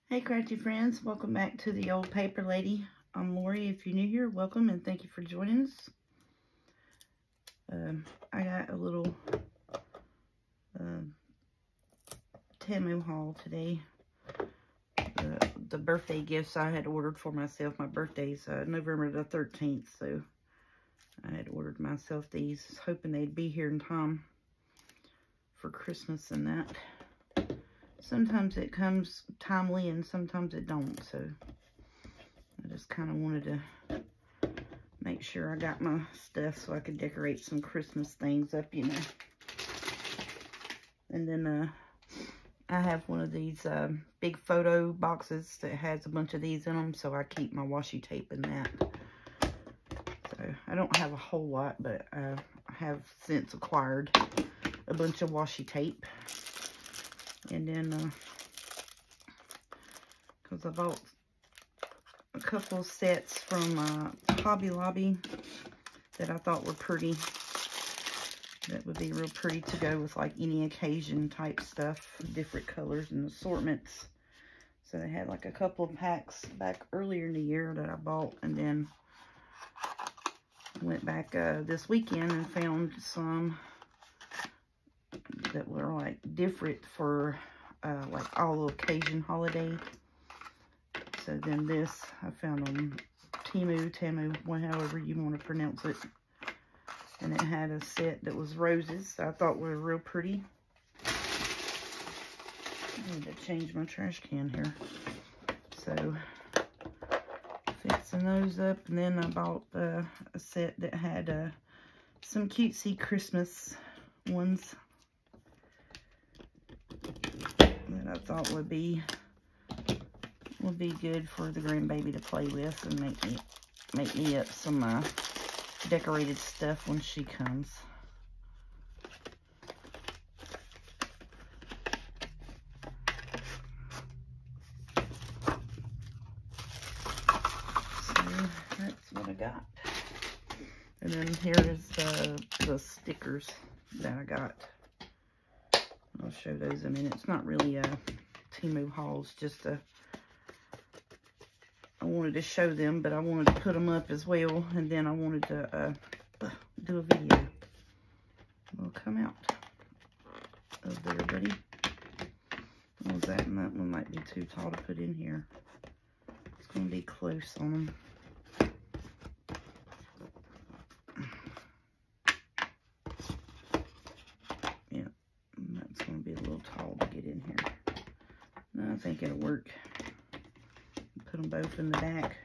Hey crafty friends, welcome back to the Old Paper Lady. I'm Lori. If you're new here, welcome and thank you for joining us. I got a little Temu haul today. The birthday gifts I had ordered for myself. My birthday's November the 13th, so I had ordered myself these, hoping they'd be here in time for Christmas and that. Sometimes it comes timely and sometimes it don't, so I just kind of wanted to make sure I got my stuff so I could decorate some Christmas things up, you know. And then I have one of these big photo boxes that has a bunch of these in them, so I keep my washi tape in that. So I don't have a whole lot, but I have since acquired a bunch of washi tape. And then, because I bought a couple of sets from Hobby Lobby that I thought were pretty. That would be real pretty to go with like any occasion type stuff, different colors and assortments. So they had like a couple of packs back earlier in the year that I bought, and then I went back this weekend and found some that were like different for like all occasion holiday. So then this I found on Temu, however you want to pronounce it. And it had a set that was roses I thought were real pretty. I need to change my trash can here. So, fixing those up. And then I bought a set that had some cutesy Christmas ones that I thought would be good for the grandbaby to play with and make me up some decorated stuff when she comes. So that's what I got. And then here is the stickers that I got. I'll show those in a minute. It's not really a Temu haul, it's just I wanted to show them, but I wanted to put them up as well, and then I wanted to do a video. Will come out of there, buddy. What was that? And that one might be too tall to put in here. It's going to be close on them. Yeah, that's going to be a little tall to get in here. No, I think it'll work. Put them both in the back.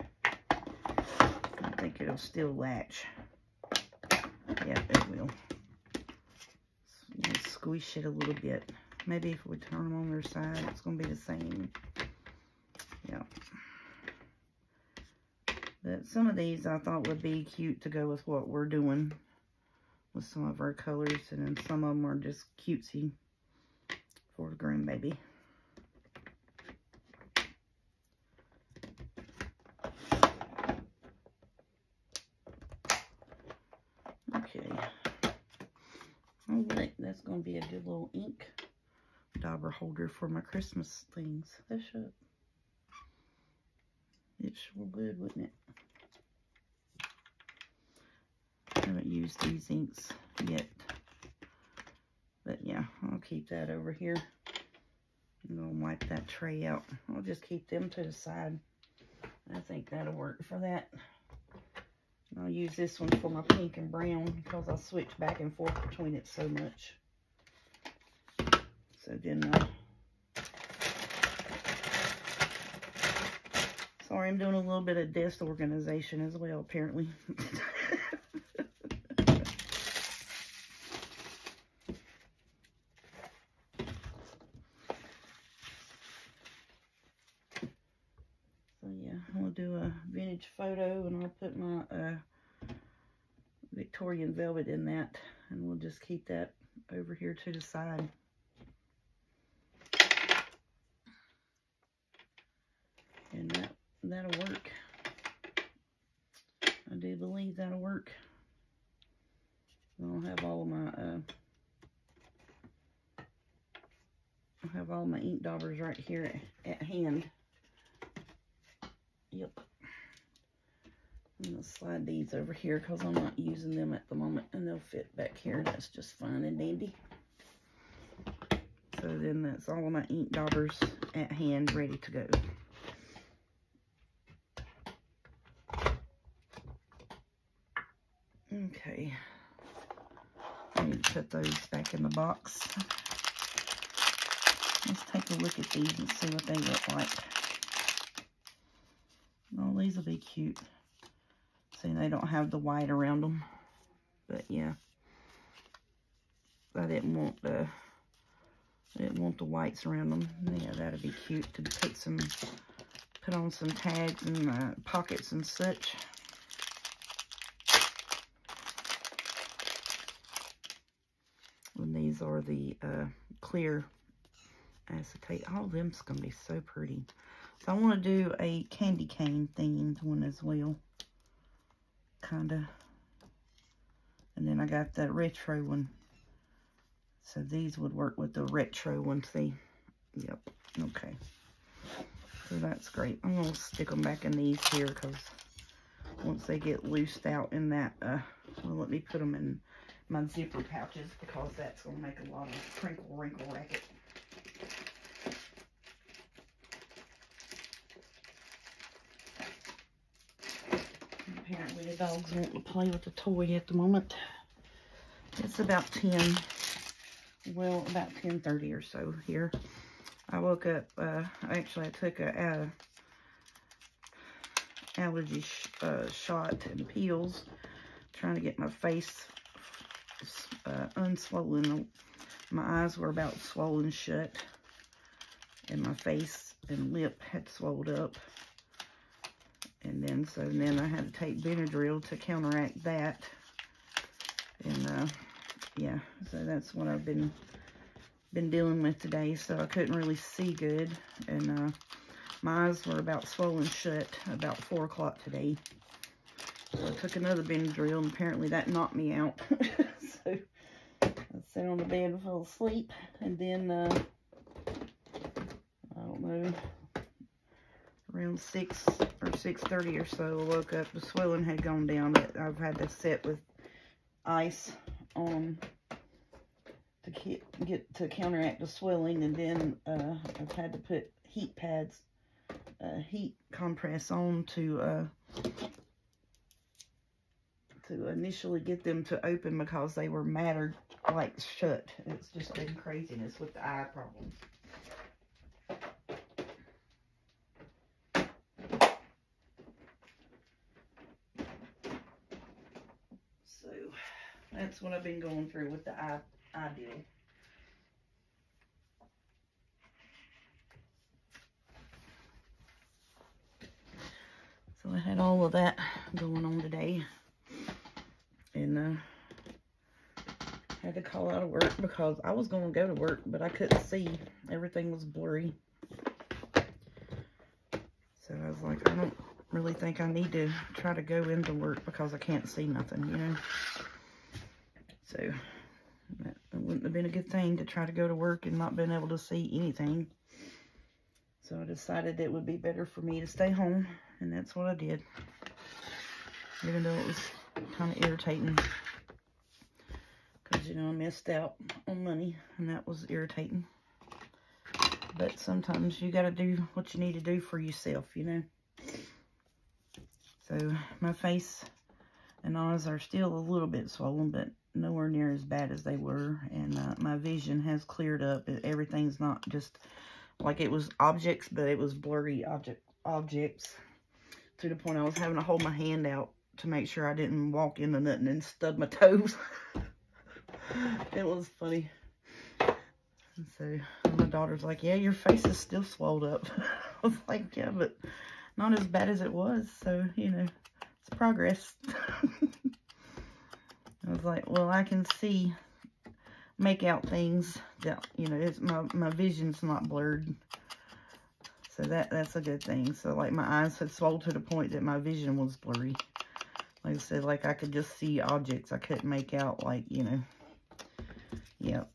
I think it'll still latch. Yeah, it will. So squish it a little bit. Maybe if we turn them on their side, it's going to be the same. Yeah. But some of these I thought would be cute to go with what we're doing with some of our colors. And then some of them are just cutesy for the grandbaby. Okay. Oh, wait, that's going to be a good little ink dauber holder for my Christmas things. That should. It sure would, wouldn't it? I haven't used these inks yet. But yeah, I'll keep that over here. I'm going to wipe that tray out. I'll just keep them to the side. I think that'll work for that. I'll use this one for my pink and brown because I switch back and forth between it so much. So then, sorry, I'm doing a little bit of desk organization as well, apparently. So yeah, I'm going to do a vintage photo, and I'll put my Victorian velvet in that, and we'll just keep that over here to the side. And that'll work. I do believe that'll work. I'll have all of my ink daubers right here at hand. I'll slide these over here because I'm not using them at the moment, and they'll fit back here. That's just fine and dandy. So then that's all of my ink daubers at hand, ready to go. Okay. I need to put those back in the box. Let's take a look at these and see what they look like. Oh, these will be cute. See, they don't have the white around them. But yeah. I didn't want the whites around them. Yeah, that'd be cute to put on some tags and pockets and such. And these are the clear acetate. All of them's gonna be so pretty. So I want to do a candy cane themed one as well, kinda. And then I got that retro one. So these would work with the retro one. See? Yep. Okay. So that's great. I'm gonna stick them back in these here because once they get loosed out in that, well, let me put them in my zipper pouches because that's gonna make a lot of crinkle wrinkle racket. Apparently the dog's wanting to play with the toy at the moment. It's about 10, well, about 10:30 or so here. I woke up, actually I took a allergy shot and peels, trying to get my face unswollen. My eyes were about swollen shut, and my face and lip had swelled up. And then I had to take Benadryl to counteract that. And yeah, so that's what I've been dealing with today. So I couldn't really see good, and my eyes were about swollen shut about 4 o'clock today. So I took another Benadryl, and apparently that knocked me out. So I sat on the bed and fell asleep, and then I don't know, around 6 or 6:30 or so, I woke up. The swelling had gone down. I've had to sit with ice on to counteract the swelling, and then I've had to put heat pads, heat compress on to initially get them to open because they were mattered like shut. It's just been craziness with the eye problems. So that's what I've been going through with the eye deal. So I had all of that going on today, and had to call out of work because I was going to go to work, but I couldn't see. Everything was blurry. So I was like, I don't really think I need to try to go into work because I can't see nothing, you know. So that wouldn't have been a good thing to try to go to work and not being able to see anything. So I decided it would be better for me to stay home, and that's what I did. Even though it was kind of irritating because, you know, I missed out on money, and that was irritating. But sometimes you got to do what you need to do for yourself, you know. So my face and eyes are still a little bit swollen, but nowhere near as bad as they were. And my vision has cleared up. Everything's not just like it was objects, but it was blurry objects to the point I was having to hold my hand out to make sure I didn't walk into nothing and stub my toes. It was funny. And so my daughter's like, yeah, your face is still swelled up. I was like, yeah, but not as bad as it was. So, you know, it's progress. I was like, well, I can see, make out things that, you know, it's my vision's not blurred. So that's a good thing. So, like, my eyes had swelled to the point that my vision was blurry. Like I said, like, I could just see objects. I couldn't make out, like, you know. Yep.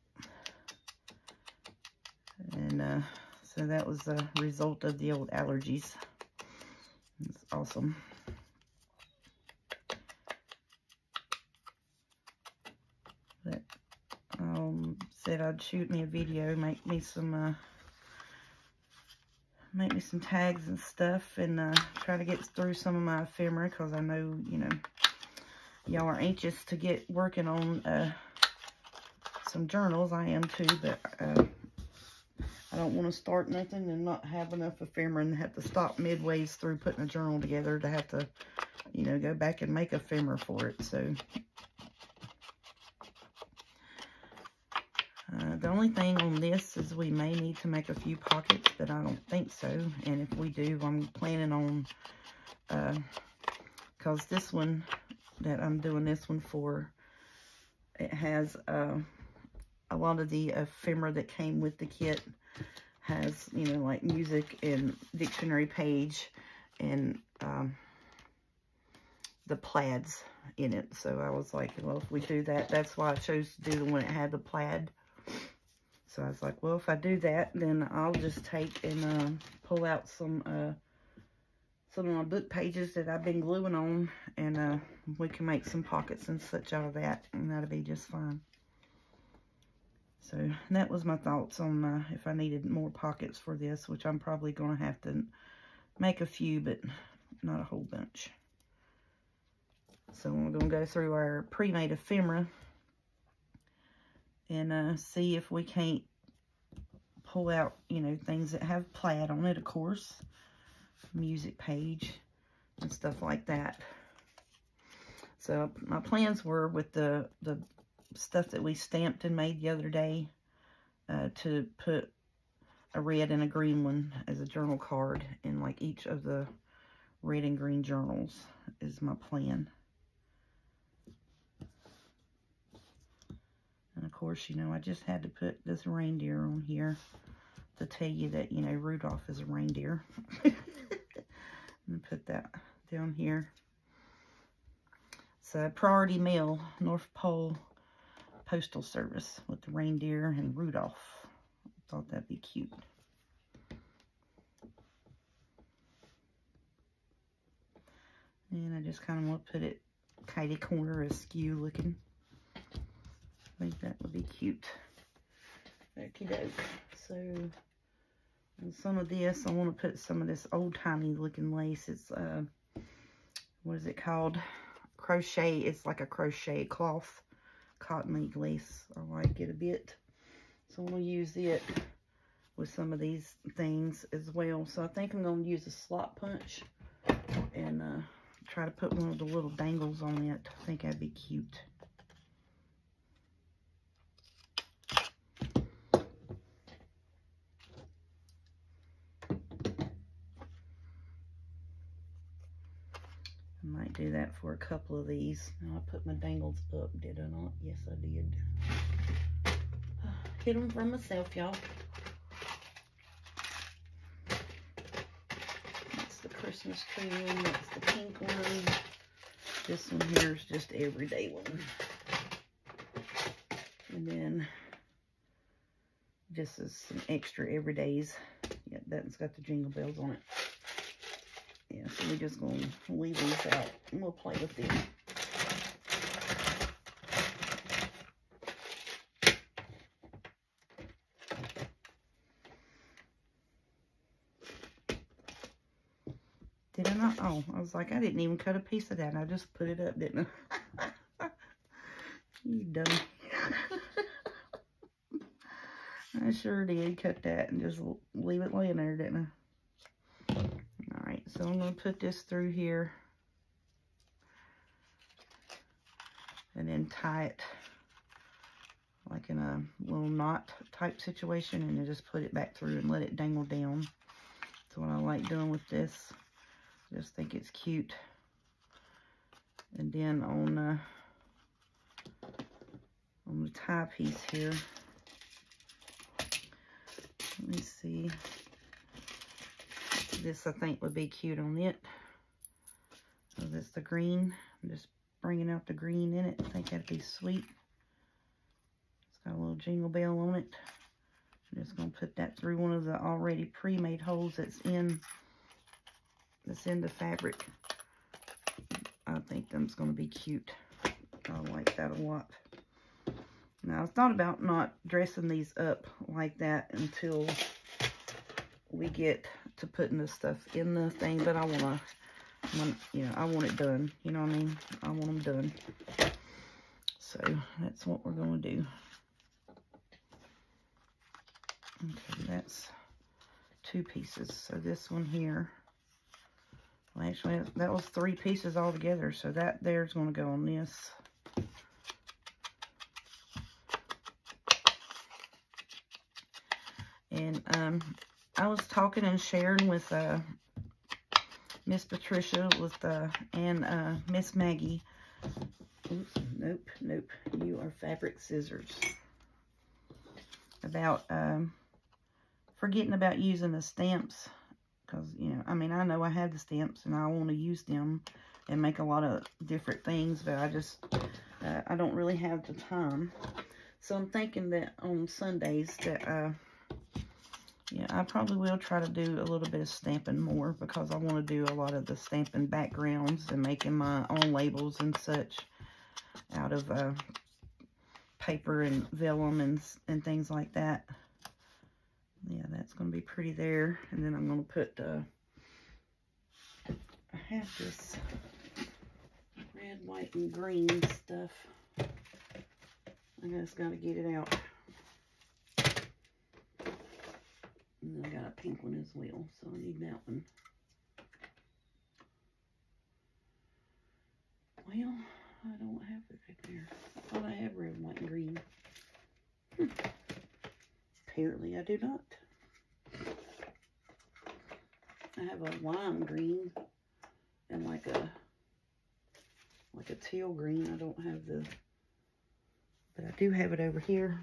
And, so that was a result of the old allergies. It's awesome. said I'd shoot me a video, make me some tags and stuff, and try to get through some of my ephemera, because I know, you know, y'all are anxious to get working on some journals. I am too, but I don't want to start nothing and not have enough ephemera and have to stop midways through putting a journal together to have to, you know, go back and make ephemera for it. So the only thing on this is we may need to make a few pockets, but I don't think so. And if we do, I'm planning on, because this one that I'm doing this one for, it has a lot of the ephemera that came with the kit has, you know, like music and dictionary page and the plaids in it. So I was like, well, if we do that, that's why I chose to do the one that had the plaid. So I was like, well, if I do that, then I'll just take and pull out some of my book pages that I've been gluing on, and we can make some pockets and such out of that, and that'll be just fine. So that was my thoughts on if I needed more pockets for this, which I'm probably going to have to make a few, but not a whole bunch. So we're going to go through our pre-made ephemera and see if we can't pull out, you know, things that have plaid on it, of course, music page and stuff like that. So my plans were with the stuff that we stamped and made the other day to put a red and a green one as a journal card in like each of the red and green journals is my plan. And of course, you know, I just had to put this reindeer on here to tell you that, you know, Rudolph is a reindeer. And put that down here. It's a Priority Mail, North Pole Postal Service with the reindeer and Rudolph. I thought that'd be cute. And I just kind of want to put it kitty corner askew looking. I think that would be cute. Okie doke. So, and some of this, I want to put some of this old-timey looking lace. It's, what is it called? Crochet. It's like a crochet cloth, cotton lace. I like it a bit. So I'm going to use it with some of these things as well. So I think I'm going to use a slot punch and try to put one of the little dangles on it. I think that'd be cute. I might do that for a couple of these. Now I put my dangles up, did I not? Yes, I did. Hit them for myself, y'all. That's the Christmas tree one. That's the pink one. This one here is just everyday one. And then this is some extra everydays. Yeah, that's got the jingle bells on it. Yeah, so we're just going to leave these out and we'll play with them. Did I not? Oh, I was like, I didn't even cut a piece of that. I just put it up, didn't I? You dummy. I sure did cut that and just leave it laying there, didn't I? Alright, so I'm going to put this through here and then tie it like in a little knot type situation, and then just put it back through and let it dangle down. That's what I like doing with this. I just think it's cute. And then on the tie piece here, let me see. This I think would be cute on it. So that's the green. I'm just bringing out the green in it. I think that'd be sweet. It's got a little jingle bell on it. I'm just going to put that through one of the already pre-made holes that's in the fabric. I think that's going to be cute. I like that a lot. Now, I thought about not dressing these up like that until we get to putting the stuff in the thing, but I want to, you know, I want it done. You know what I mean? I want them done. So, that's what we're going to do. Okay, that's 2 pieces. So, this one here, well, actually, that was 3 pieces altogether. So, that there's going to go on this. And I was talking and sharing with Miss Patricia and Miss Maggie. Oops, nope. You are fabric scissors. About forgetting about using the stamps. Because, you know, I mean, I know I have the stamps and I want to use them and make a lot of different things. But I just, I don't really have the time. So I'm thinking that on Sundays that... yeah, I probably will try to do a little bit of stamping more because I want to do a lot of the stamping backgrounds and making my own labels and such out of paper and vellum and things like that. Yeah, that's going to be pretty there. And then I'm going to put, I have this red, white, and green stuff. I just got to get it out. And I got a pink one as well, so I need that one. Well, I don't have it right there. I thought I had red, white, and green. Apparently I do not. I have a lime green and like a teal green. I don't have the, but I do have it over here.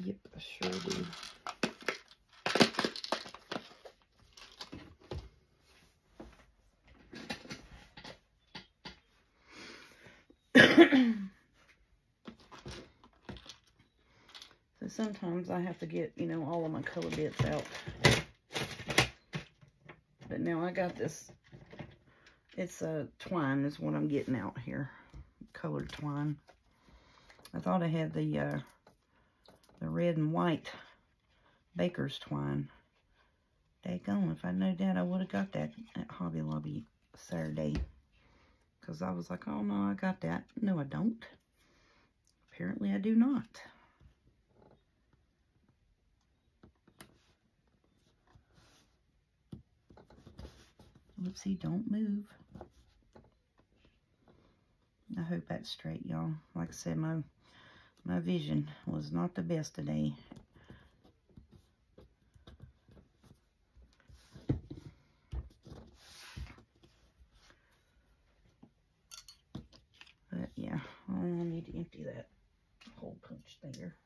Yep, I sure do. So sometimes I have to get, you know, all of my color bits out. But now I got this, it's a twine is what I'm getting out here. Colored twine. I thought I had the red and white baker's twine. Daggone, if I knew that, I would have got that at Hobby Lobby Saturday. Because I was like, oh no, I got that. No, I don't. Apparently I do not. Whoopsie, don't move. I hope that's straight, y'all. Like I said, my vision was not the best today. But yeah, I need to empty that hole punch there.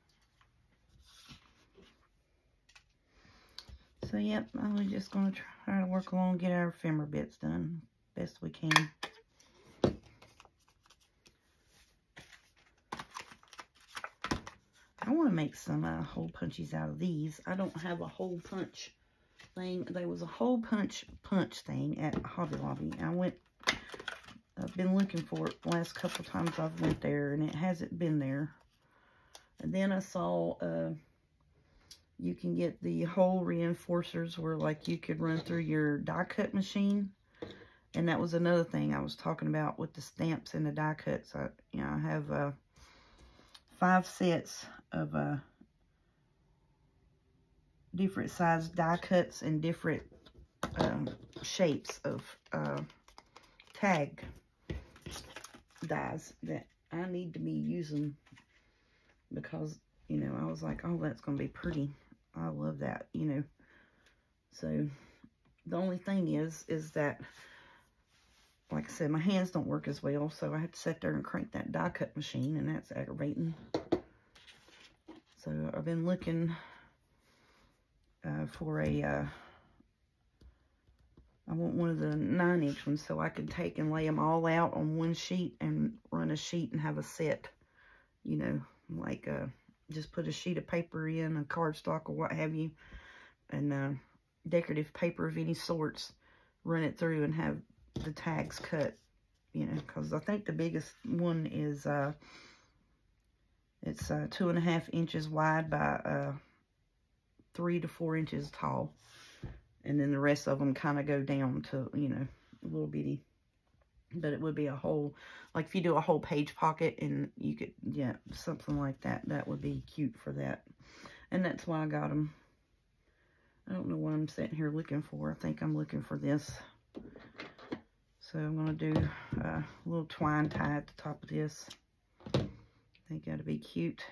So yep, I'm just gonna try to work along, get our ephemera bits done best we can. I want to make some hole punches out of these. I don't have a hole punch thing. There was a hole punch thing at Hobby Lobby. I've been looking for it the last couple times I've went there, and it hasn't been there. And then I saw you can get the hole reinforcers where like you could run through your die cut machine. And that was another thing I was talking about with the stamps and the die cuts. I have 5 sets of different size die cuts and different shapes of tag dies that I need to be using because, you know, I was like, oh, that's going to be pretty. I love that, you know. So the only thing is that, like I said, my hands don't work as well, so I have to sit there and crank that die cut machine, and that's aggravating. So I've been looking for a, I want one of the 9-inch ones so I could take and lay them all out on one sheet and run a sheet and have a set, you know, like just put a sheet of paper in, a cardstock or what have you, and decorative paper of any sorts, run it through and have the tags cut, you know, because I think the biggest one is, it's 2.5 inches wide by 3 to 4 inches tall. And then the rest of them kind of go down to, you know, a little bitty. But it would be a whole, like if you do a whole page pocket and you could, yeah, something like that. That would be cute for that. And that's why I got them. I don't know what I'm sitting here looking for. I think I'm looking for this. So I'm going to do a little twine tie at the top of this. I think that'll be cute.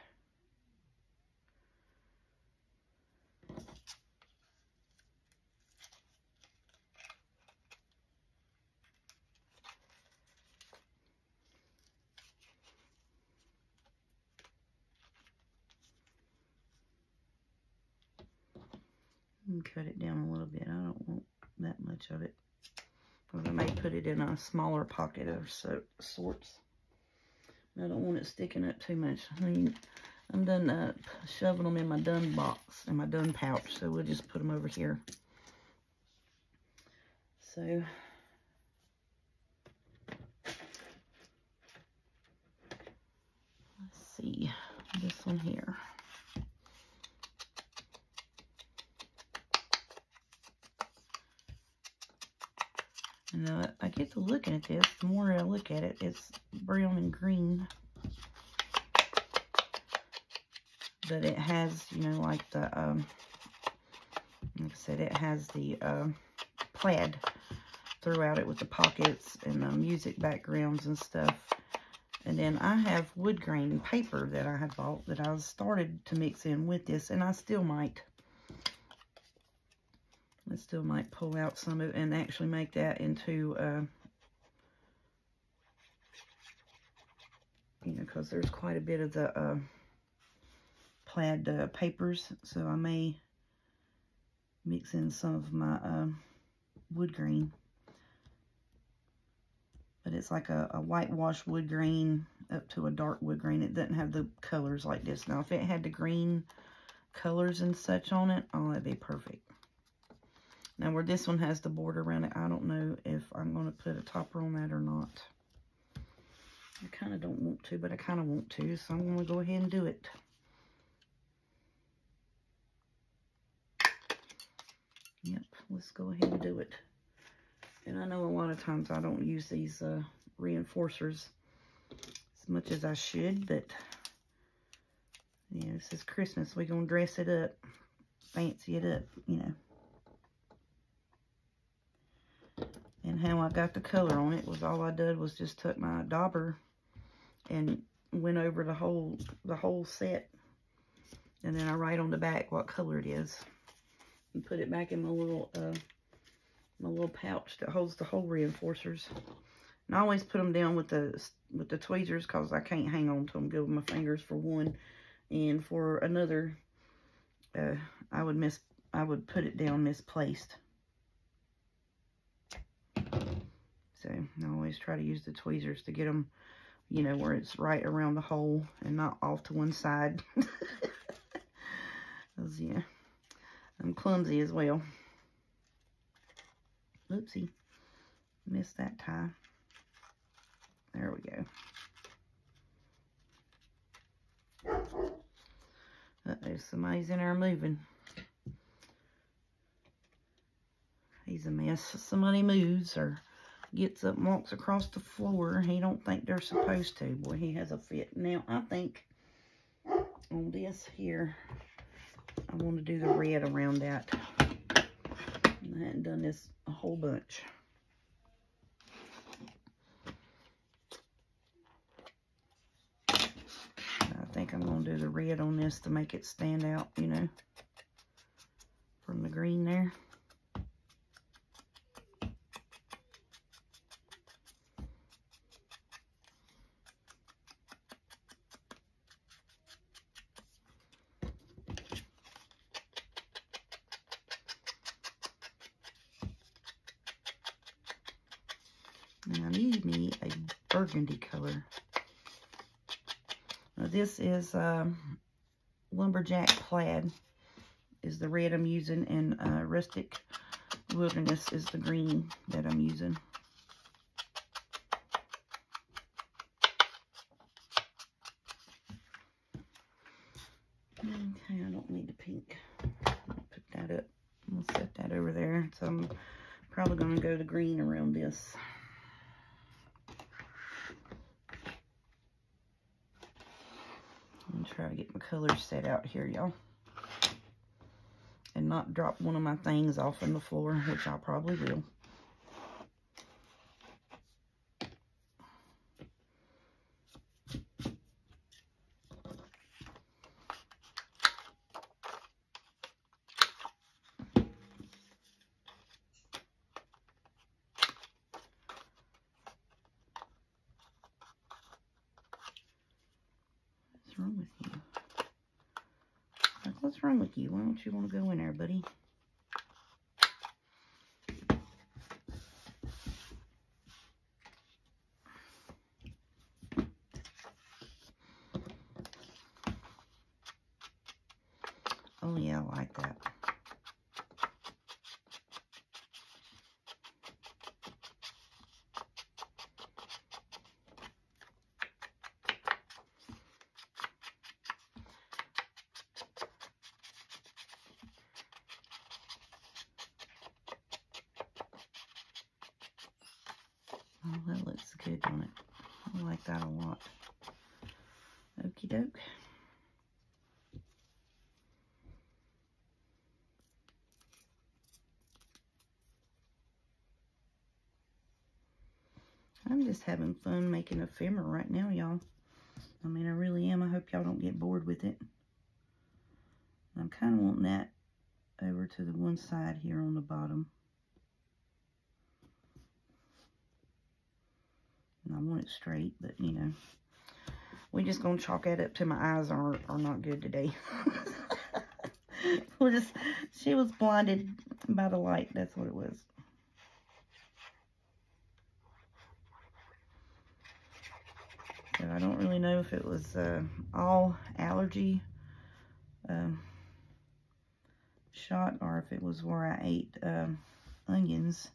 And cut it down a little bit. I don't want that much of it, because I may put it in a smaller pocket of sorts. I don't want it sticking up too much. I mean, I'm done shoving them in my done box, in my done pouch, so we'll just put them over here. So, let's see, this one here. And I get to looking at this, the more I look at it, it's brown and green. But it has, you know, like the, like I said, it has the plaid throughout it with the pockets and the music backgrounds and stuff. And then I have wood grain paper that I had bought that I started to mix in with this, and I still might. I still might pull out some of it and actually make that into, you know, because there's quite a bit of the plaid papers, so I may mix in some of my wood grain. But it's like a whitewash wood grain up to a dark wood grain. It doesn't have the colors like this. Now, if it had the green colors and such on it, oh, that'd be perfect. Now, where this one has the border around it, I don't know if I'm going to put a topper on that or not. I kind of don't want to, but I kind of want to, so I'm going to go ahead and do it. Yep, let's go ahead and do it. And I know a lot of times I don't use these reinforcers as much as I should, but yeah, this is Christmas. We're going to dress it up, fancy it up, you know. And how I got the color on it was all I did was just took my dauber and went over the whole set. And then I write on the back what color it is. And put it back in my little pouch that holds the whole reinforcers. And I always put them down with the tweezers because I can't hang on to them good with my fingers, for one. And for another, I would put it down misplaced. So I always try to use the tweezers to get them, you know, where it's right around the hole and not off to one side. Because, yeah, I'm clumsy as well. Oopsie. Missed that tie. There we go. Uh-oh, somebody's in there moving. He's a mess. Somebody moves or gets up and walks across the floor. He don't think they're supposed to. Boy, he has a fit. Now, I think on this here, I want to do the red around that. And I hadn't done this a whole bunch. I think I'm going to do the red on this to make it stand out, you know, from the green there. Now I need me a burgundy color. Now this is Lumberjack Plaid is the red I'm using in Rustic Wilderness is the green that I'm using. Okay, I don't need the pink. I'll put that up. I'll set that over there. So I'm probably going to go the green around this. I'm try to get my colors set out here, y'all. And not drop one of my things off on the floor, which I probably will. What's wrong with you? Like, what's wrong with you? Why don't you want to go in there, buddy? Oh yeah, I like that. Oh, that looks good on it. I like that a lot. Okie doke. I'm just having fun making ephemera right now, y'all. I mean, I really am. I hope y'all don't get bored with it. I'm kind of wanting that over to the one side here on the bottom. And I want it straight, but, you know. We're just going to chalk that up to my eyes are not good today. She was blinded by the light. That's what it was. So I don't really know if it was all allergy shot or if it was where I ate onions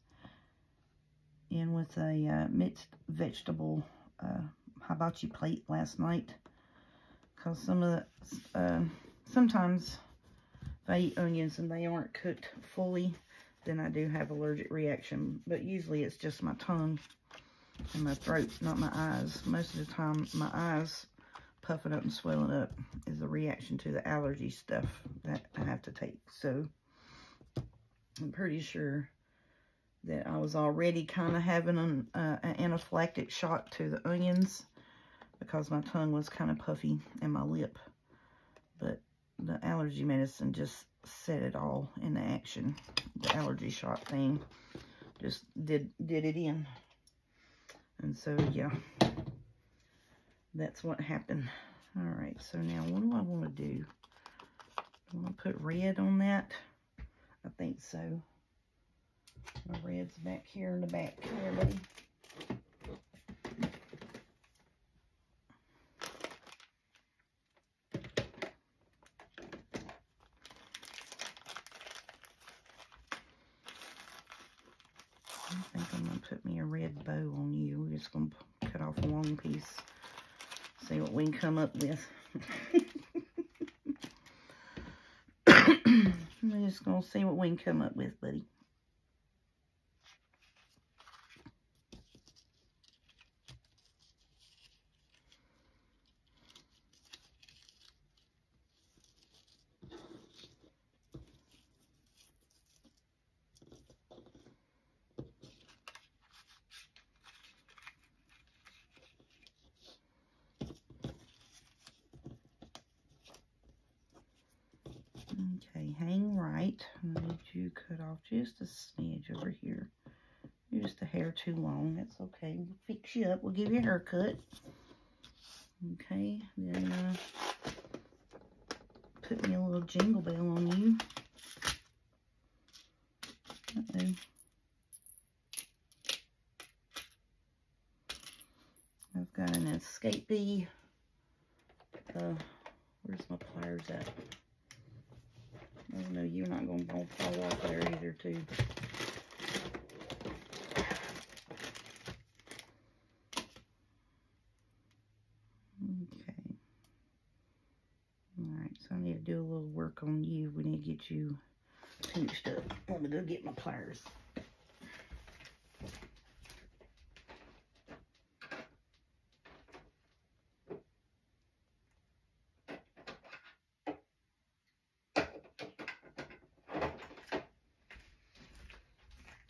in with a mixed vegetable hibachi plate last night. Because sometimes if I eat onions and they aren't cooked fully, then I do have allergic reaction. But usually it's just my tongue and my throat, not my eyes. Most of the time, my eyes puffing up and swelling up is a reaction to the allergy stuff that I have to take. So I'm pretty sure that I was already kind of having an anaphylactic shock to the onions because my tongue was kind of puffy and my lip. But the allergy medicine just set it all into action. The allergy shock thing just did it in. And so, yeah, that's what happened. All right, so now what do I want to do? I want to put red on that. I think so. My red's back here in the back. Here, buddy. I think I'm going to put me a red bow on you. We're just going to cut off a long piece. See what we can come up with. We're just going to see what we can come up with, buddy. Okay, hang right. I need you to cut off just a smidge over here. You're just a hair too long. That's okay. We'll fix you up. We'll give you a haircut. Okay, then put me a little jingle bell on you. Uh-oh. I've got an escapee. Where's my pliers at? Oh no, you're not going to fall off there either, too. So I need to do a little work on you. We need to get you pinched up. Let me go get my pliers.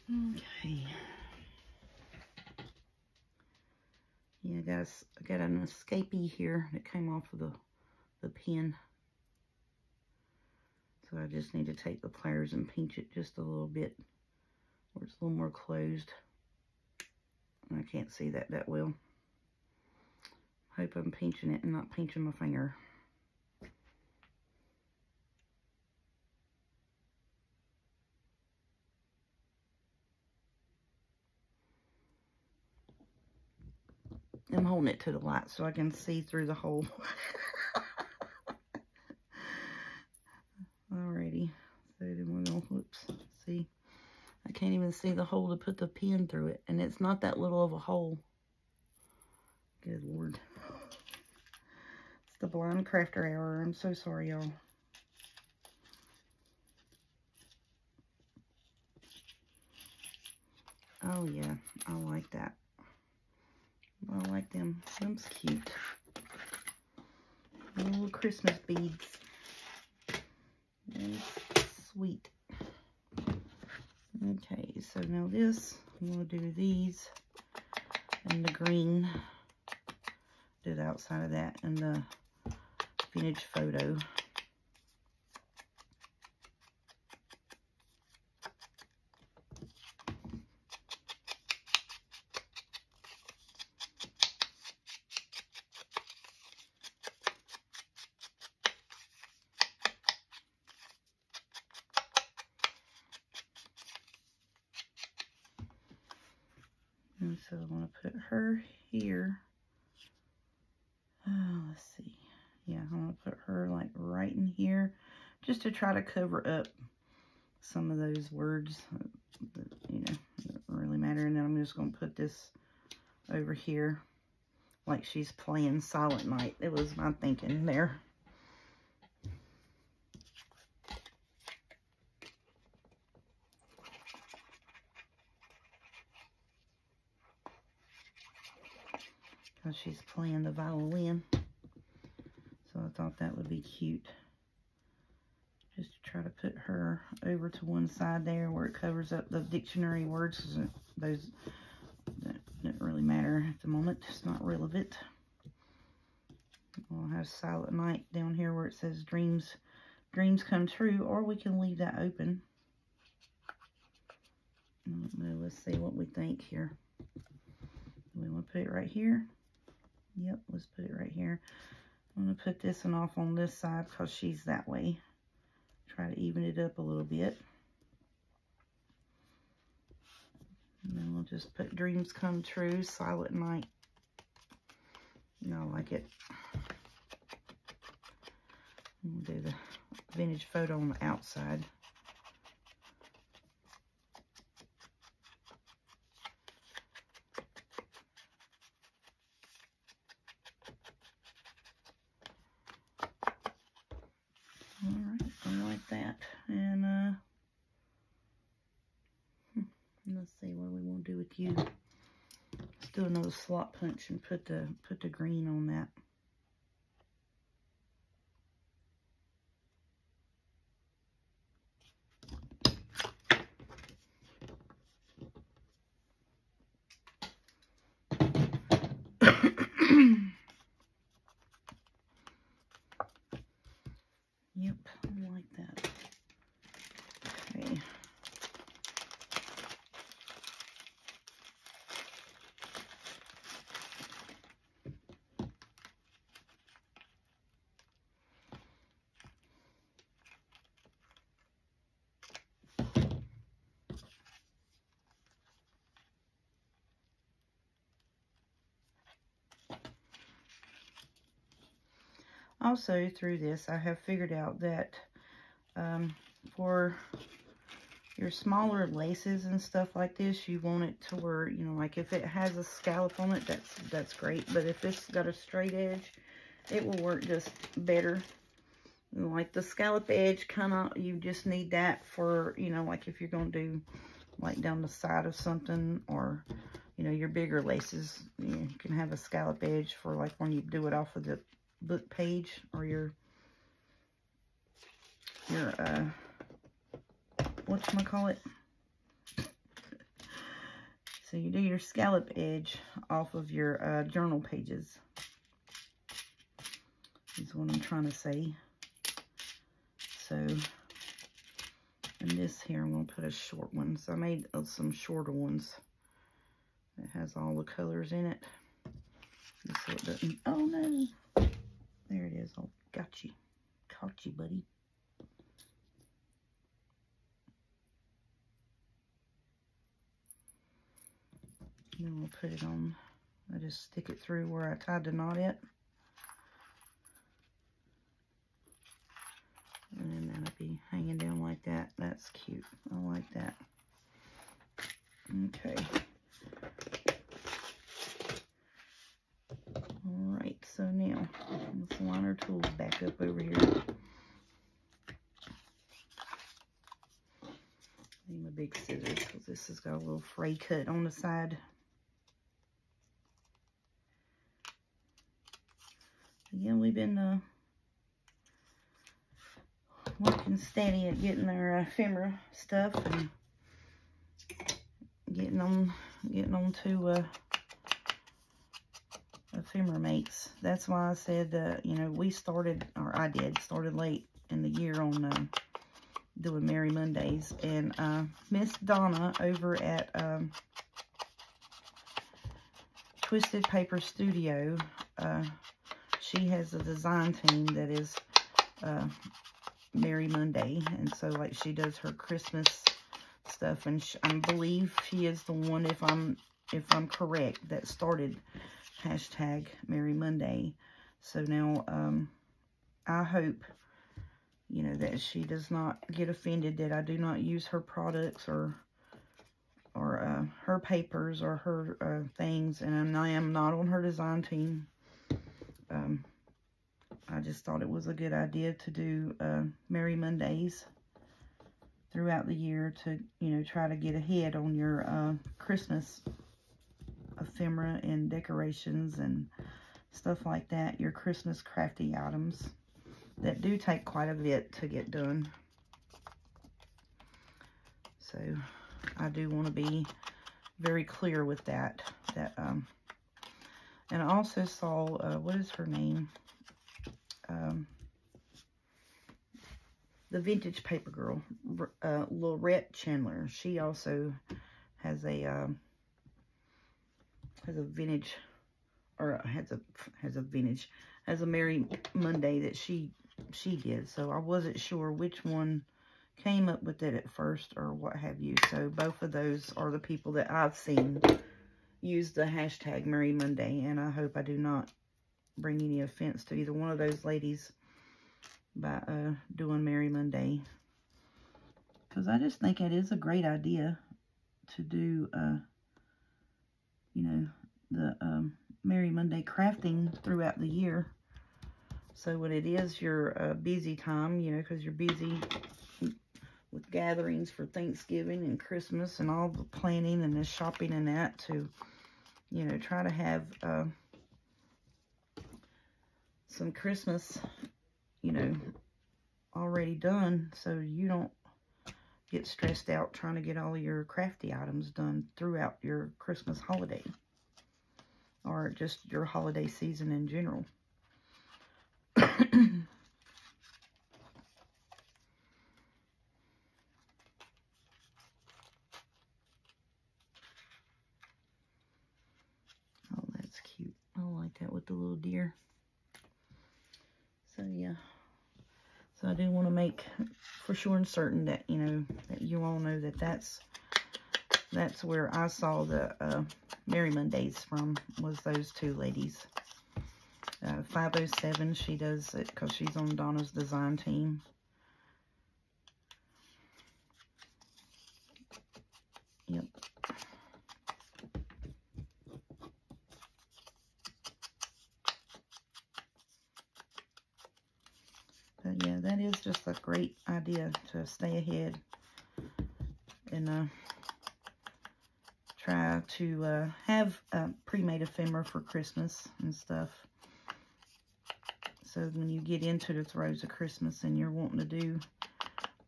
Okay. Yeah, guys, I got an escapee here that came off of the pin. So I just need to take the pliers and pinch it just a little bit where it's a little more closed. And I can't see that well. Hope I'm pinching it and not pinching my finger. I'm holding it to the light so I can see through the hole. Alrighty. So then we're gonna, whoops, see. I can't even see the hole to put the pin through it. And it's not that little of a hole. Good Lord. It's the blind crafter hour. I'm so sorry, y'all. Oh yeah, I like that. I like them. Them's cute. Little Christmas beads. That's sweet. Okay, so now this, I'm going to do these and the green. Do the outside of that and the vintage photo. And so I want to put her here. Let's see. Yeah, I want to put her like right in here just to try to cover up some of those words that, you know, don't really matter. And then I'm just going to put this over here like she's playing Silent Night. It was my thinking there. Because she's playing the violin. So I thought that would be cute. Just to try to put her over to one side there where it covers up the dictionary words. Those that don't really matter at the moment. It's not relevant. We'll have Silent Night down here where it says dreams come true. Or we can leave that open. I don't know. Let's see what we think here. We want to put it right here. Yep, let's put it right here. I'm going to put this one off on this side because she's that way. Try to even it up a little bit. And then we'll just put Dreams Come True, Silent Night. And I like it. We'll do the vintage photo on the outside. And let's see what we want to do with you. Let's do another slot punch and put the green on that. Yep, I like that. Okay. Also, through this, I have figured out that for your smaller laces and stuff like this, you want it to where, you know, like if it has a scallop on it, that's great. But if it's got a straight edge, it will work just better. Like the scallop edge, kind of, you just need that for, you know, like if you're going to do like down the side of something, or, you know, your bigger laces, you can have a scallop edge for like when you do it off of the book page, or your whatchamacallit. So you do your scallop edge off of your journal pages, is what I'm trying to say. So, and this here, I'm going to put a short one. So I made some shorter ones. It has all the colors in it. Just so it doesn't, oh no. There it is. Oh, got you. Caught you, buddy. And then we'll put it on. I just stick it through where I tied the knot at. And then that'll be hanging down like that. That's cute. I like that. Okay. Alright, so now let's line our tools back up over here. Need my big scissors because this has got a little fray cut on the side. Again, we've been working steady at getting our ephemera stuff and getting on to ephemera mates. That's why I said, you know, we started, or I started late in the year on doing Merry Mondays. And Miss Donna over at Twisted Paper Studio, she has a design team that is Merry Monday, and so like she does her Christmas stuff, and I believe she is the one, if I'm correct, that started hashtag Merry Monday. So now I hope, you know, that she does not get offended that I do not use her products or her papers or her things, and I am not on her design team. I just thought it was a good idea to do Merry Mondays throughout the year to, you know, try to get ahead on your Christmas ephemera and decorations and stuff like that, your Christmas crafty items that do take quite a bit to get done. So I do want to be very clear with that. And I also saw, what is her name? The Vintage Paper Girl, Lorette Chandler. She also has a vintage, or has a Merry Monday that she did. So I wasn't sure which one came up with it at first or what have you. So both of those are the people that I've seen use the hashtag Merry Monday, and I hope I do not bring any offense to either one of those ladies by doing Merry Monday, because I just think it is a great idea to do you know, the Merry Monday crafting throughout the year. So when it is your busy time, you know, because you're busy with gatherings for Thanksgiving and Christmas and all the planning and the shopping and that, to, you know, try to have some Christmas, you know, already done, so you don't get stressed out trying to get all your crafty items done throughout your Christmas holiday, or just your holiday season in general. Oh, that's cute. I like that with the little deer. So yeah, so I do want to make for sure and certain that, you know, that you all know that that's where I saw the Merry Mondays from, was those two ladies. 507, she does it because she's on Donna's design team. Yep. But yeah, that is just a great idea to stay ahead and try to have a pre-made ephemera for Christmas and stuff. So when you get into the throes of Christmas and you're wanting to do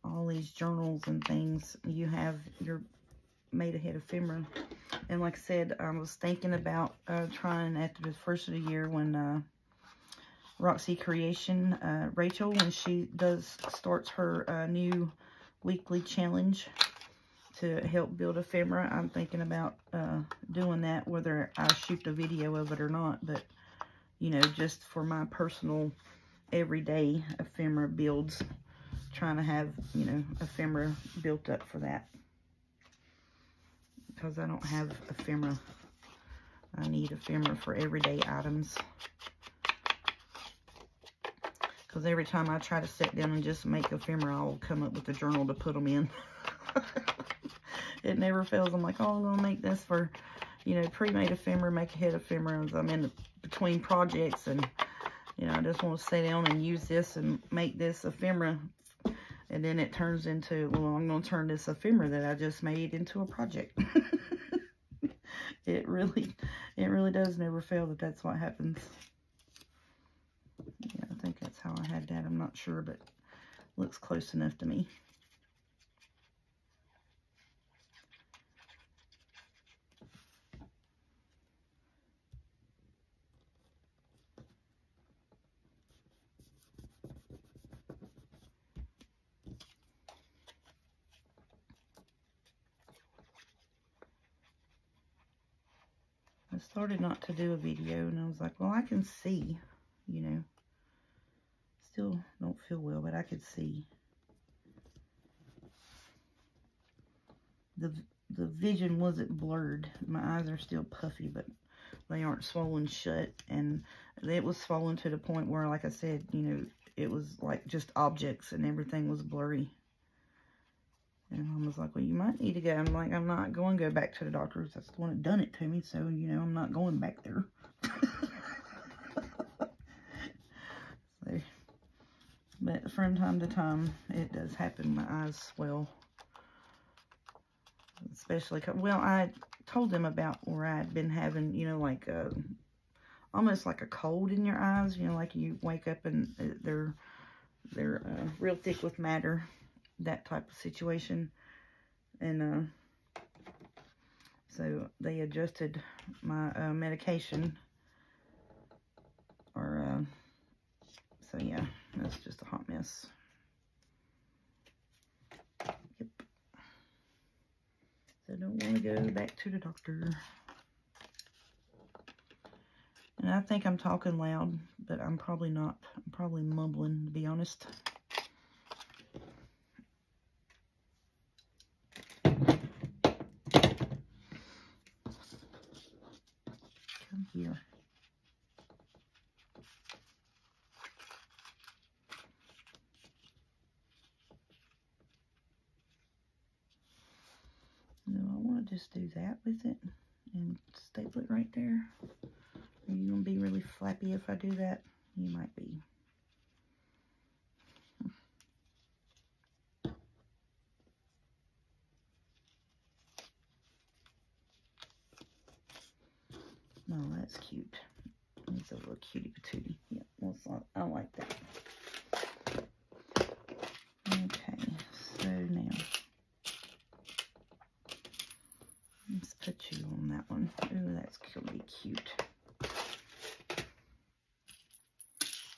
all these journals and things, you have your made ahead ephemera. And like I said, I was thinking about trying at the first of the year when Roxy Creation, Rachel, when she starts her new weekly challenge to help build ephemera. I'm thinking about doing that, whether I shoot a video of it or not. But, you know, just for my personal everyday ephemera builds, trying to have, you know, ephemera built up for that. Because I don't have ephemera. I need ephemera for everyday items. Because every time I try to sit down and just make ephemera, I'll come up with a journal to put them in. It never fails. I'm like, oh, I'm going to make this for, you know, pre-made ephemera, make ahead ephemera. As I'm in between projects and, you know, I just want to sit down and use this and make this ephemera. And then it turns into, well, I'm going to turn this ephemera that I just made into a project. It really does never fail that that's what happens. Yeah, I think that's how I had that. I'm not sure, but looks close enough to me. I started not to do a video, and I was like, well, I can see, you know. Still don't feel well, but I could see. The vision wasn't blurred. My eyes are still puffy, but they aren't swollen shut. And it was swollen to the point where, like I said, you know, it was like just objects and everything was blurry. And Mom was like, well, you might need to go. I'm like, I'm not going to go back to the doctor. That's the one that done it to me. So, you know, I'm not going back there. So, but from time to time, it does happen. My eyes swell. Especially, well, I told them about where I had been having, you know, like almost like a cold in your eyes. You know, like you wake up and they're real thick with matter. That type of situation. And so they adjusted my medication, or so yeah, that's just a hot mess. Yep. So don't want to go back to the doctor. And I think I'm talking loud, but I'm probably not. I'm probably mumbling, to be honest. Come here. No, I want to just do that with it and staple it right there. Are you going to be really flappy if I do that? You might be. No, that's cute. It's a little cutie patootie. Yeah, I like that. Okay, so now let's put you on that one. Oh, that's gonna be cute.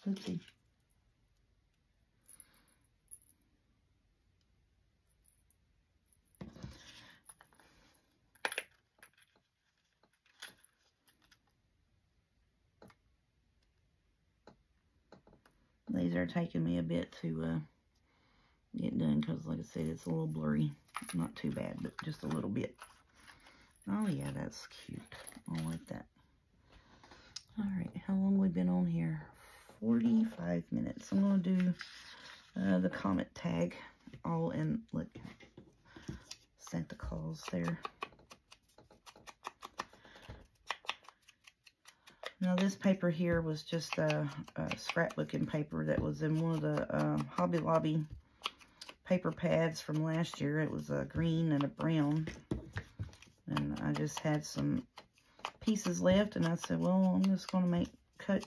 Let's see. These are taking me a bit to get done because, like I said, it's a little blurry. Not too bad, but just a little bit. Oh, yeah, that's cute. I like that. All right, how long we been on here? 45 minutes. I'm going to do the comet tag all in, look, Santa Claus there. Now this paper here was just a scrapbooking paper that was in one of the Hobby Lobby paper pads from last year. It was a green and a brown. And I just had some pieces left, and I said, well, I'm just going to cut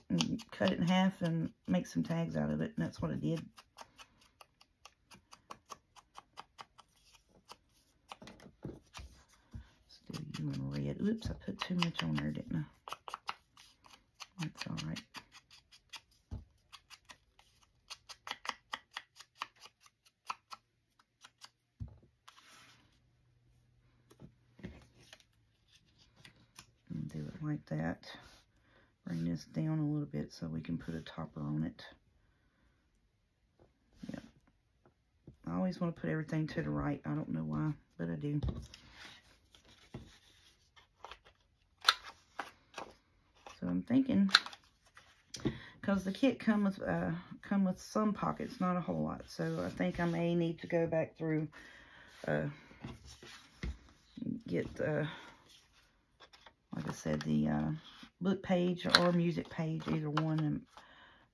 it in half and make some tags out of it, and that's what I did. Let's do you in red. Oops, I put too much on there, didn't I? That's all right. And do it like that. Bring this down a little bit so we can put a topper on it. Yep. I always want to put everything to the right. I don't know why, but I do. So I'm thinking, because the kit come with some pockets, not a whole lot. So I think I may need to go back through, get like I said, the book page or music page, either one,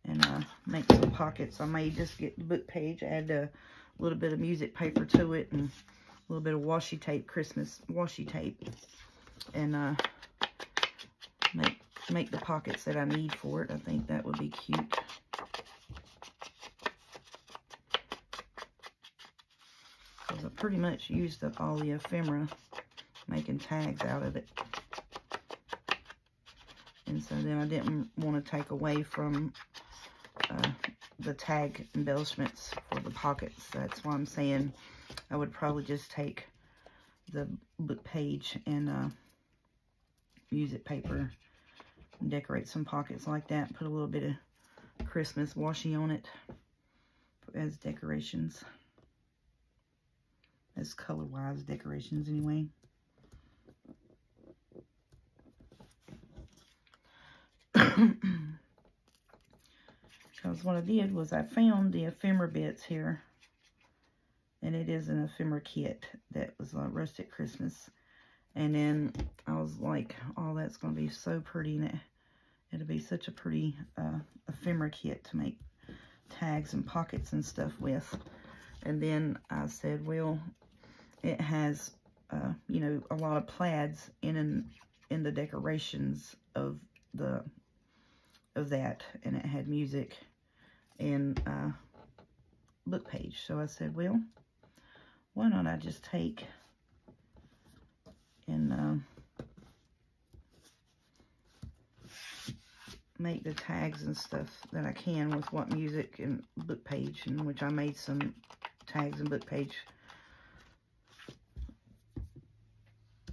and make some pockets. I may just get the book page, add a little bit of music paper to it, and a little bit of washi tape, Christmas washi tape, and make the pockets that I need for it. I think that would be cute. Because I pretty much used up all the ephemera making tags out of it. And so then I didn't want to take away from the tag embellishments for the pockets. That's why I'm saying I would probably just take the book page and music paper and decorate some pockets like that. Put a little bit of Christmas washi on it as decorations. As color-wise decorations anyway. Because what I did was I found the ephemera bits here. And it is an ephemera kit that was Rustic Christmas. And then I was like, oh, that's going to be so pretty. And it'll be such a pretty ephemera kit to make tags and pockets and stuff with. And then I said, well, it has, you know, a lot of plaids in the decorations of that. And it had music and book page. So I said, well, why don't I just take and make the tags and stuff that I can with what music and book page, in which I made some tags and book page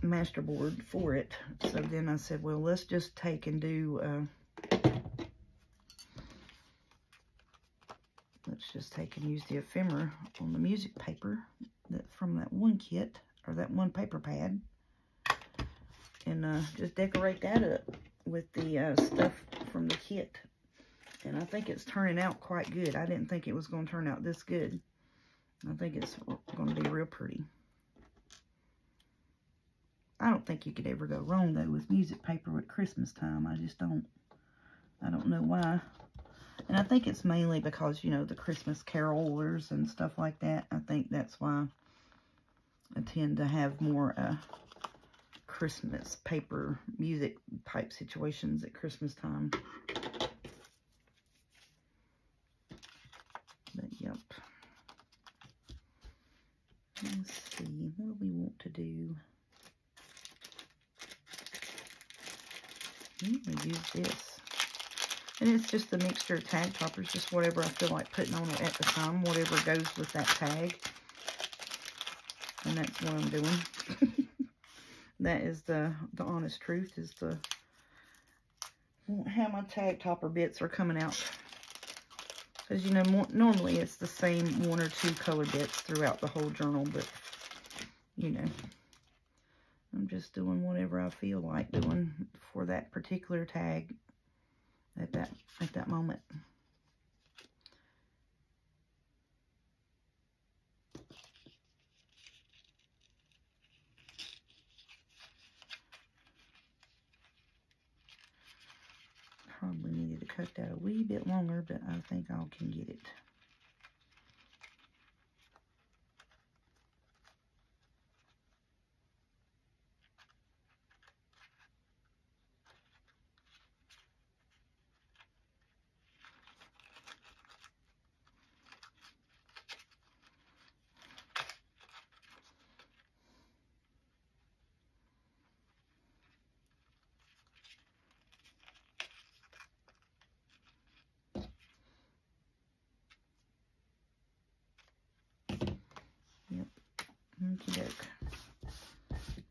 masterboard for it. So then I said, well, let's just take and do let's just take and use the ephemera on the music paper from that one kit, or that one paper pad, and just decorate that up with the stuff from the kit. And I think it's turning out quite good. I didn't think it was going to turn out this good. I think it's going to be real pretty. I don't think you could ever go wrong, though, with music paper at Christmas time. I just don't. I don't know why. And I think it's mainly because, you know, the Christmas carolers and stuff like that. I think that's why I tend to have more Christmas paper music type situations at Christmas time. But, yep. Let's see. What do we want to do? I'm going to use this. And it's just a mixture of tag toppers, just whatever I feel like putting on it at the time, whatever goes with that tag. And that's what I'm doing. That is the honest truth, is how my tag topper bits are coming out. Because, you know, normally it's the same one or two color bits throughout the whole journal, but, you know, I'm just doing whatever I feel like doing for that particular tag at that moment. cut that a wee bit longer, but I think I can get it. Okey-doke.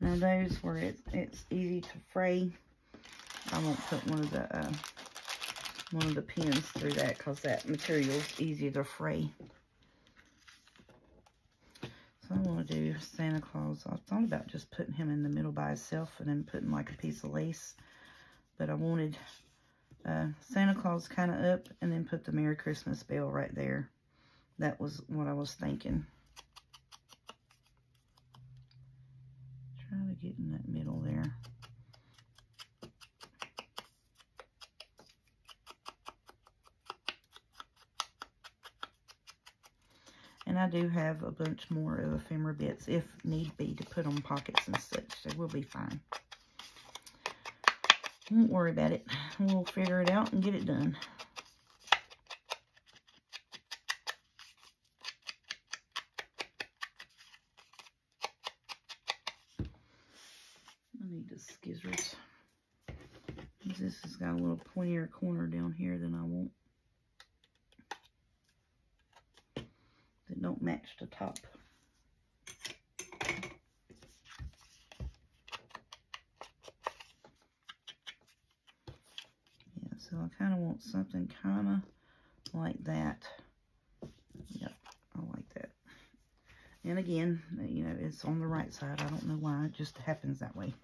Now those where it's easy to fray, I won't put one of the pins through that because that material is easy to fray. So I want to do Santa Claus. I thought about just putting him in the middle by himself and then putting like a piece of lace, but I wanted Santa Claus kind of up and then put the Merry Christmas bell right there. That was what I was thinking. Try to get in that middle there. And I do have a bunch more of ephemera bits, if need be, to put on pockets and such, so we'll be fine. Won't worry about it. We'll figure it out and get it done. I need the scissors. This has got a little pointier corner down here than I want. That don't match the top. Yeah, so I kind of want something kind of like that. Yep, I like that. And again, you know, it's on the right side. I don't know why, it just happens that way.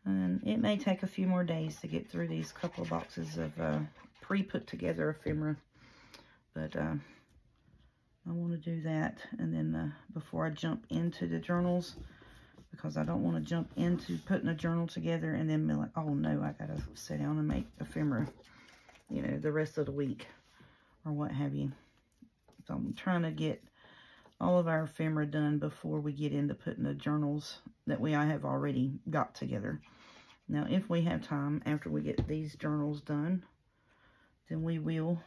And it may take a few more days to get through these couple of boxes of pre-put together ephemera. But I want to do that. And then before I jump into the journals, because I don't want to jump into putting a journal together and then be like, oh no, I got to sit down and make ephemera, you know, the rest of the week or what have you. So I'm trying to get all of our ephemera done before we get into putting the journals that I have already got together. Now, if we have time after we get these journals done, then we will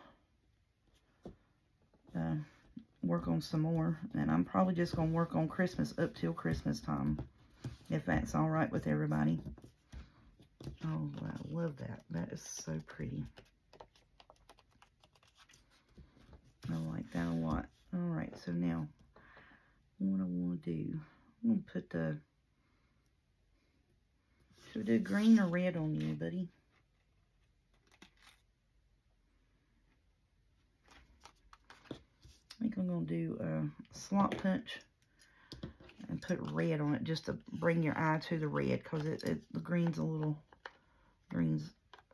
work on some more. And I'm probably just going to work on Christmas up till Christmas time, if that's all right with everybody. Oh, I love that. That is so pretty. I like that a lot. All right, so now what I want to do, I'm going to put the, should we do green or red on you, buddy? I think I'm going to do a slot punch and put red on it just to bring your eye to the red, because the green's a little,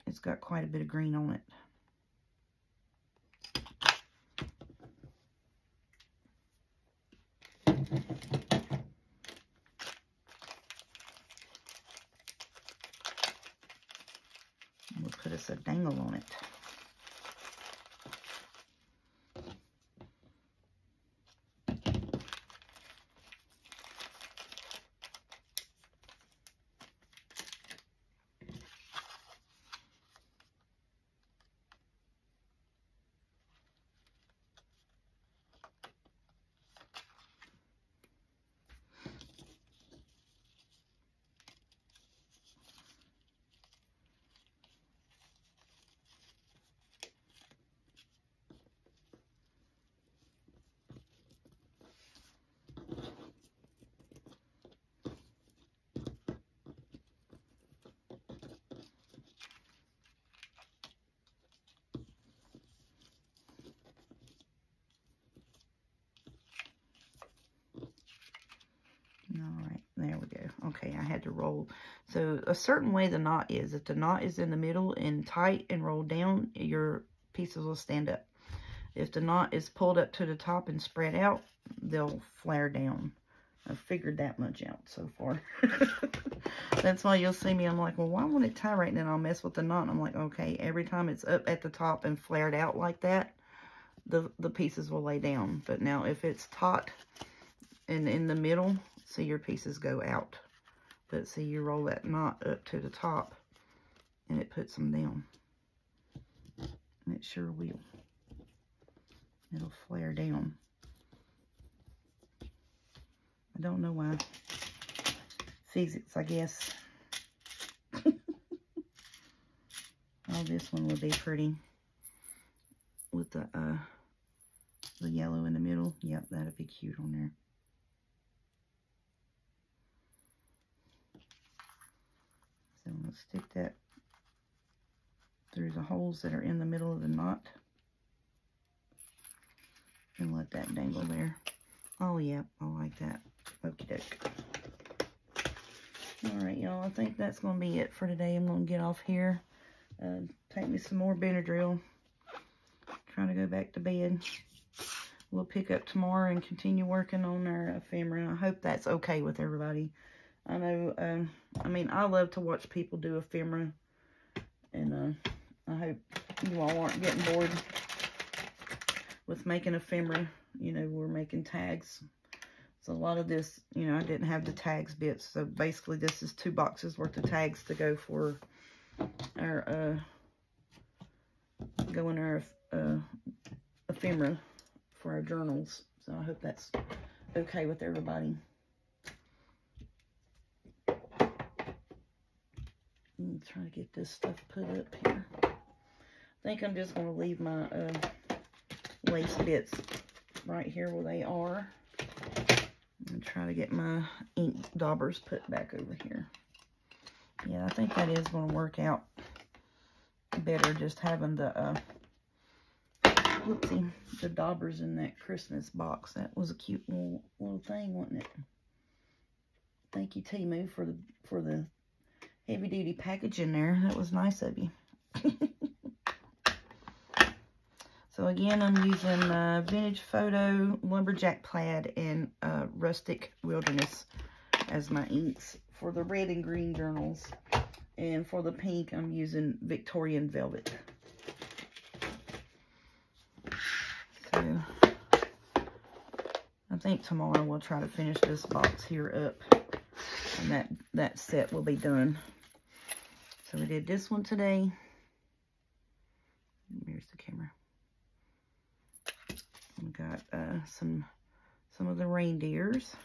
it's got quite a bit of green on it. We'll put us a dangle on it. to roll. So a certain way the knot is. If the knot is in the middle and tight and rolled down, your pieces will stand up. If the knot is pulled up to the top and spread out, they'll flare down. I've figured that much out so far. That's why you'll see me, I'm like, well, why won't it tie right? And then I'll mess with the knot. And I'm like, okay, every time it's up at the top and flared out like that, the pieces will lay down. But now if it's taut and in the middle, see, your pieces go out. But see, you roll that knot up to the top and it puts them down. And it sure will. It'll flare down. I don't know why. Physics, I guess. Oh, this one would be pretty with the yellow in the middle. Yep, that'd be cute on there. So I'm gonna stick that through the holes that are in the middle of the knot and let that dangle there. Oh yeah, I like that. Okie doke. Alright, y'all, I think that's going to be it for today. I'm going to get off here. Take me some more Benadryl. Trying to go back to bed. We'll pick up tomorrow and continue working on our ephemera. I hope that's okay with everybody. I know, I mean, I love to watch people do ephemera. And I hope you all aren't getting bored with making ephemera. You know, we're making tags. So a lot of this, you know, I didn't have the tags bits. So basically this is 2 boxes worth of tags to go for our, go in our ephemera for our journals. So I hope that's okay with everybody. I'm trying to get this stuff put up here. I think I'm just going to leave my lace bits right here where they are. And try to get my ink daubers put back over here. Yeah, I think that is going to work out better, just having the, whoopsie, the daubers in that Christmas box. That was a cute little thing, wasn't it? Thank you, Temu, for the heavy-duty package in there. That was nice of you. So again, I'm using Vintage Photo, Lumberjack Plaid, and Rustic Wilderness as my inks for the red and green journals. And for the pink, I'm using Victorian Velvet. So I think tomorrow we'll try to finish this box here up. And that set will be done. So we did this one today. Here's the camera. We got some of the reindeers.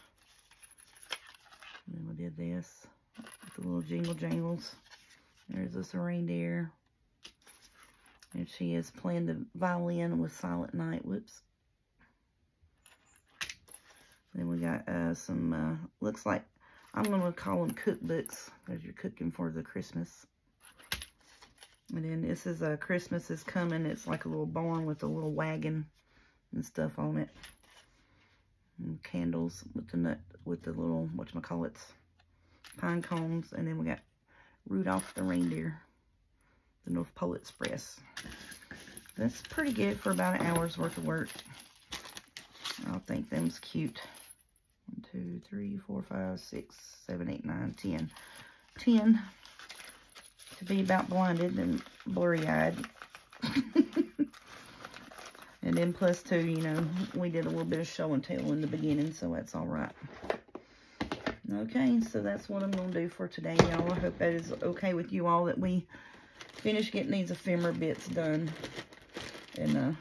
And then we did this with the little jingle jangles. There's this reindeer. And she is playing the violin with Silent Night. Whoops. Then we got some, looks like, I'm going to call them cookbooks, because you're cooking for the Christmas. And then this is Christmas is Coming. It's like a little barn with a little wagon and stuff on it. And candles with the little, whatchamacallits, pine cones. And then we got Rudolph the Reindeer, the North Pole Express. That's pretty good for about an hour's worth of work. I think them's cute. 1, 2, 3, 4, 5, 6, 7, 8, 9, 10. 10 to be about blinded and blurry-eyed. And then plus 2, you know, we did a little bit of show and tell in the beginning, so that's all right. Okay, so that's what I'm going to do for today, y'all. I hope that is okay with you all, that we finish getting these ephemera bits done. And,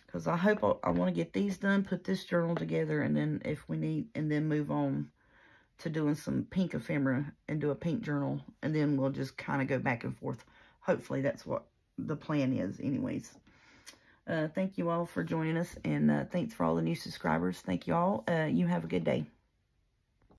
because I hope I want to get these done, put this journal together, and then if we need, and then move on to doing some pink ephemera and do a pink journal, and then we'll just kind of go back and forth. Hopefully that's what the plan is anyways. Thank you all for joining us, and thanks for all the new subscribers. Thank you all. You have a good day.